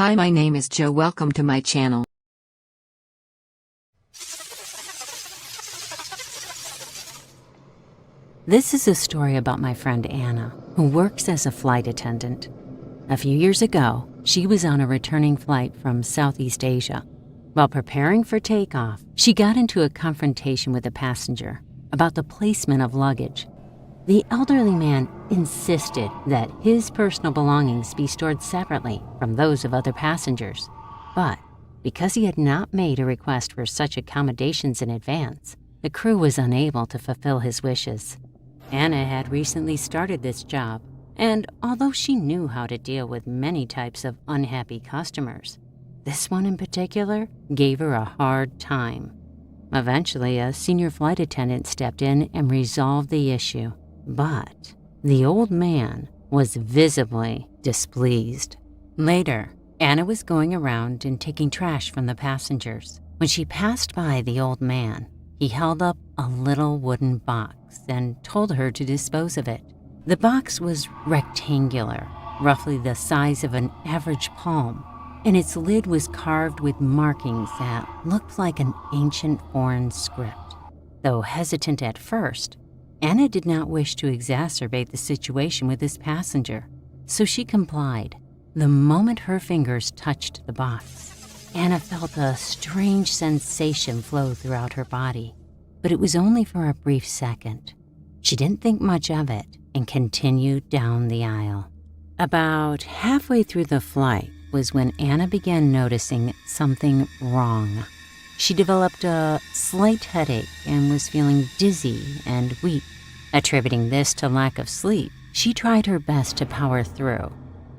Hi, my name is Joe. Welcome to my channel. This is a story about my friend Anna, who works as a flight attendant. A few years ago, she was on a returning flight from Southeast Asia. While preparing for takeoff, she got into a confrontation with a passenger about the placement of luggage. The elderly man insisted that his personal belongings be stored separately from those of other passengers. But because he had not made a request for such accommodations in advance, the crew was unable to fulfill his wishes. Anna had recently started this job, and although she knew how to deal with many types of unhappy customers, this one in particular gave her a hard time. Eventually, a senior flight attendant stepped in and resolved the issue, but the old man was visibly displeased. Later, Anna was going around and taking trash from the passengers. When she passed by the old man, he held up a little wooden box and told her to dispose of it. The box was rectangular, roughly the size of an average palm, and its lid was carved with markings that looked like an ancient foreign script. Though hesitant at first, Anna did not wish to exacerbate the situation with this passenger, so she complied. The moment her fingers touched the box, Anna felt a strange sensation flow throughout her body, but it was only for a brief second. She didn't think much of it and continued down the aisle. About halfway through the flight was when Anna began noticing something wrong. She developed a slight headache and was feeling dizzy and weak. Attributing this to lack of sleep, she tried her best to power through,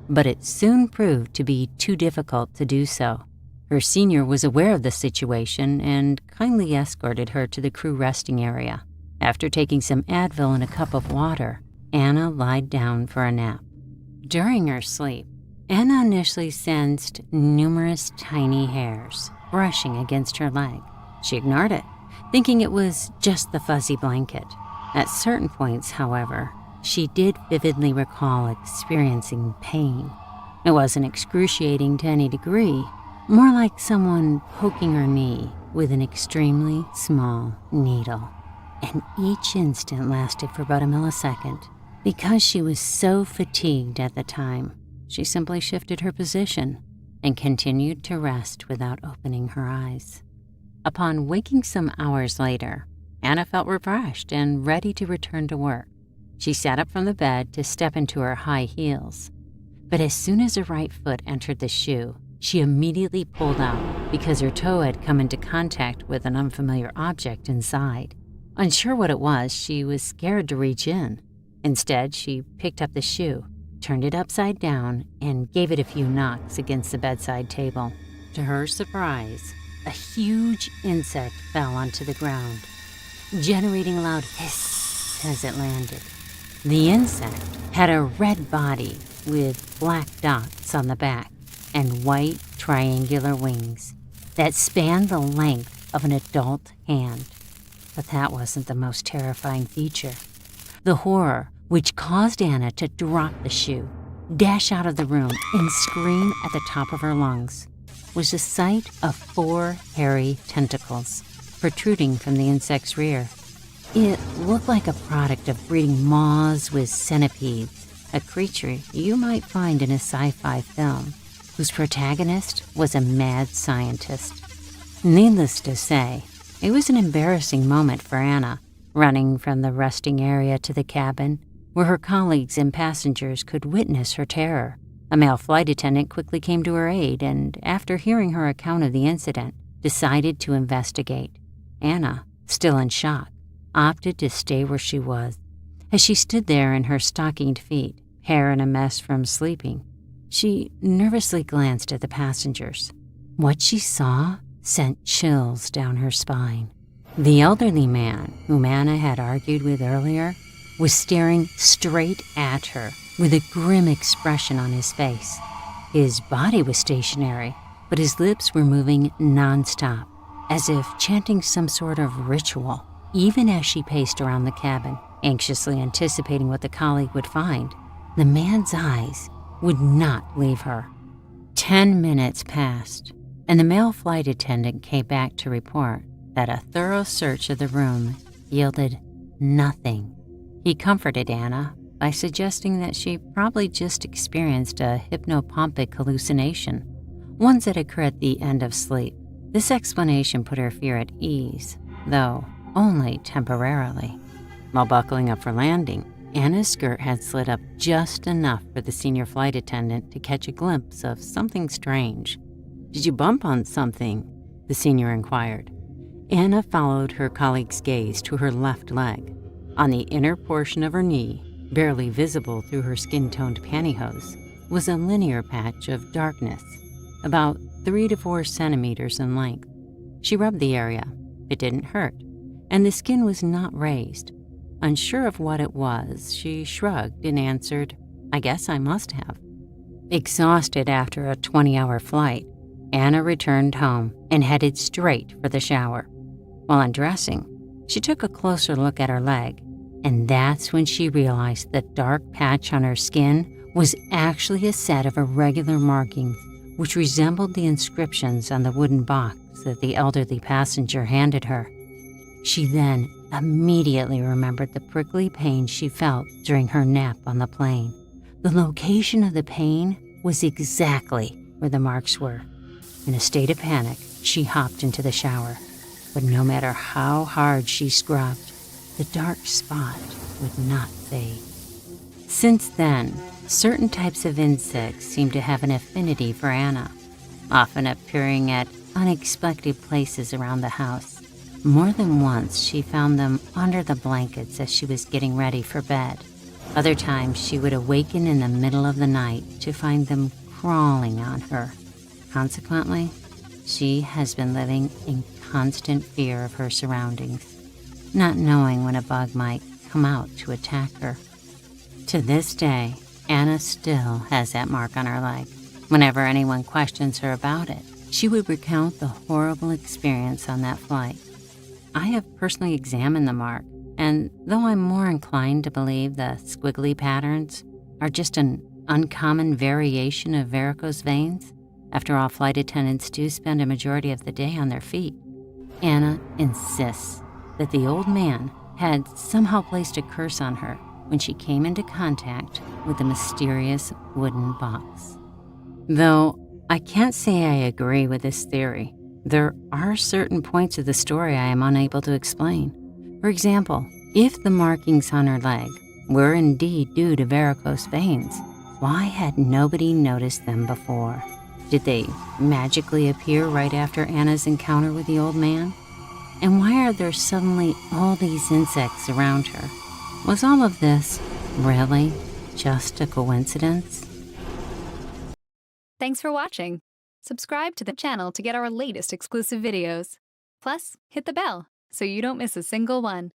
but it soon proved to be too difficult to do so. Her senior was aware of the situation and kindly escorted her to the crew resting area. After taking some Advil and a cup of water, Anna lied down for a nap. During her sleep, Anna initially sensed numerous tiny hairs brushing against her leg. She ignored it, thinking it was just the fuzzy blanket. At certain points, however, she did vividly recall experiencing pain. It wasn't excruciating to any degree, more like someone poking her knee with an extremely small needle. And each instant lasted for about a millisecond. Because she was so fatigued at the time, she simply shifted her position and continued to rest without opening her eyes. Upon waking some hours later, Anna felt refreshed and ready to return to work. She sat up from the bed to step into her high heels. But as soon as her right foot entered the shoe, she immediately pulled out because her toe had come into contact with an unfamiliar object inside. Unsure what it was, she was scared to reach in. Instead, she picked up the shoe, turned it upside down, and gave it a few knocks against the bedside table. To her surprise, a huge insect fell onto the ground, generating a loud hiss as it landed. The insect had a red body with black dots on the back and white triangular wings that spanned the length of an adult hand. But that wasn't the most terrifying feature. The horror, which caused Anna to drop the shoe, dash out of the room, and scream at the top of her lungs, was the sight of 4 hairy tentacles protruding from the insect's rear. It looked like a product of breeding moths with centipedes, a creature you might find in a sci-fi film, whose protagonist was a mad scientist. Needless to say, it was an embarrassing moment for Anna, running from the resting area to the cabin, where her colleagues and passengers could witness her terror. A male flight attendant quickly came to her aid and, after hearing her account of the incident, decided to investigate. Anna, still in shock, opted to stay where she was. As she stood there in her stockinged feet, hair in a mess from sleeping, she nervously glanced at the passengers. What she saw sent chills down her spine. The elderly man, whom Anna had argued with earlier, was staring straight at her with a grim expression on his face. His body was stationary, but his lips were moving nonstop, as if chanting some sort of ritual. Even as she paced around the cabin, anxiously anticipating what the colleague would find, the man's eyes would not leave her. 10 minutes passed, and the male flight attendant came back to report that a thorough search of the room yielded nothing. He comforted Anna by suggesting that she probably just experienced a hypnopompic hallucination, ones that occur at the end of sleep. This explanation put her fear at ease, though only temporarily. While buckling up for landing, Anna's skirt had slid up just enough for the senior flight attendant to catch a glimpse of something strange. "Did you bump on something?" the senior inquired. Anna followed her colleague's gaze to her left leg. On the inner portion of her knee, barely visible through her skin-toned pantyhose, was a linear patch of darkness, about 3 to 4 centimeters in length. She rubbed the area. It didn't hurt, and the skin was not raised. Unsure of what it was, she shrugged and answered, "I guess I must have." Exhausted after a 20-hour flight, Anna returned home and headed straight for the shower. While undressing, she took a closer look at her leg, and that's when she realized the dark patch on her skin was actually a set of irregular markings which resembled the inscriptions on the wooden box that the elderly passenger handed her. She then immediately remembered the prickly pain she felt during her nap on the plane. The location of the pain was exactly where the marks were. In a state of panic, she hopped into the shower. But no matter how hard she scrubbed, the dark spot would not fade. Since then, certain types of insects seem to have an affinity for Anna, often appearing at unexpected places around the house. More than once, she found them under the blankets as she was getting ready for bed. Other times, she would awaken in the middle of the night to find them crawling on her. Consequently, she has been living in constant fear of her surroundings, not knowing when a bug might come out to attack her. To this day, Anna still has that mark on her leg. Whenever anyone questions her about it, she would recount the horrible experience on that flight. I have personally examined the mark, and though I'm more inclined to believe the squiggly patterns are just an uncommon variation of varicose veins, after all, flight attendants do spend a majority of the day on their feet, Anna insists that the old man had somehow placed a curse on her when she came into contact with the mysterious wooden box. Though I can't say I agree with this theory, there are certain points of the story I am unable to explain. For example, if the markings on her leg were indeed due to varicose veins, why had nobody noticed them before? Did they magically appear right after Anna's encounter with the old man? And why are there suddenly all these insects around her? Was all of this really just a coincidence? Thanks for watching. Subscribe to the channel to get our latest exclusive videos. Plus, hit the bell so you don't miss a single one.